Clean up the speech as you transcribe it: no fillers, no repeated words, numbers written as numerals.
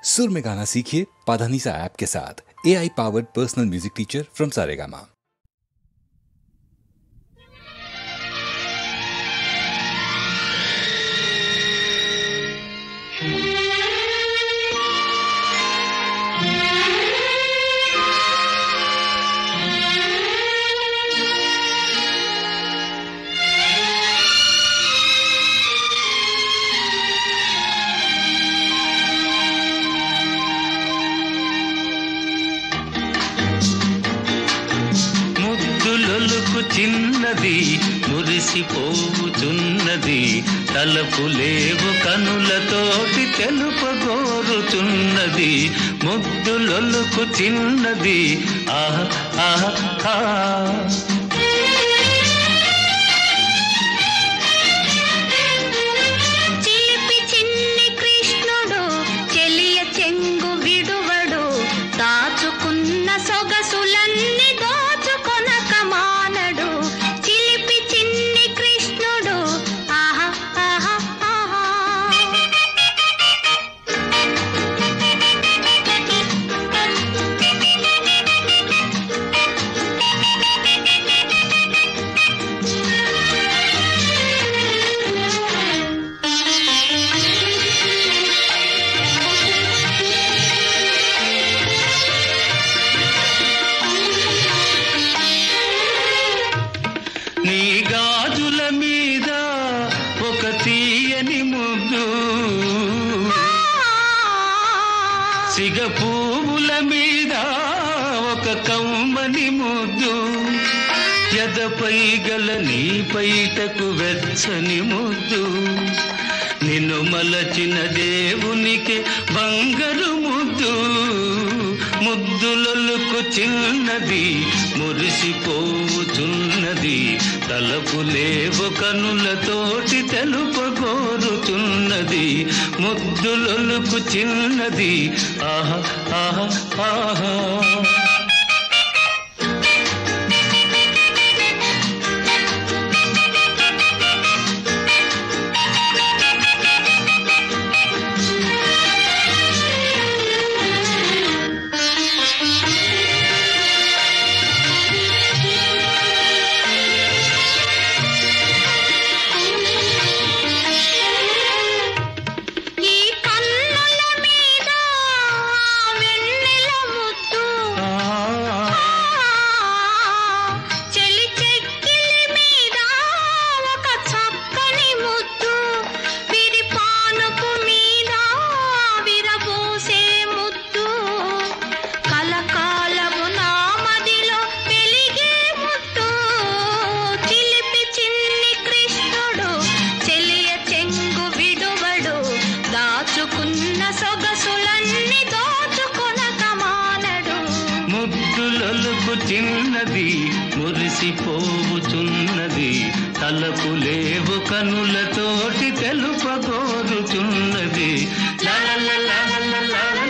सुर में गाना सीखिए पाधानीसा ऐप के साथ। AI powered personal music teacher from Saregama. చిన్నది మురిసిపోతున్నది తలపులేవు కనులతోటి తెలుపగోరుతున్నది ముద్దులొలుకు చిన్నది ఆహా ఆహా ఆహా నీ గాజుల మీద ఒక తీయని ముద్దు సిగ పువ్వుల మీద ఒక కమ్మని ముద్దు ఎదపై గల నీ పైటకు వెచ్చని ముద్దు నిన్ను మలచిన దేవునికి బంగారు ముద్దు ముద్దులొలుకు చిన్నది మురిసిపోతున్నది తలపులేవు కనులతోటి తెలుపగోరుతున్నది ముద్దులొలుకు చిన్నది ఆహా ఆహా ఆహా ముద్దులొలుకు చిన్నది మురిసిపోతున్నది తలపులేవు కనులతోటి తెలుపగోరుతున్నది లా లా లా లా లా లా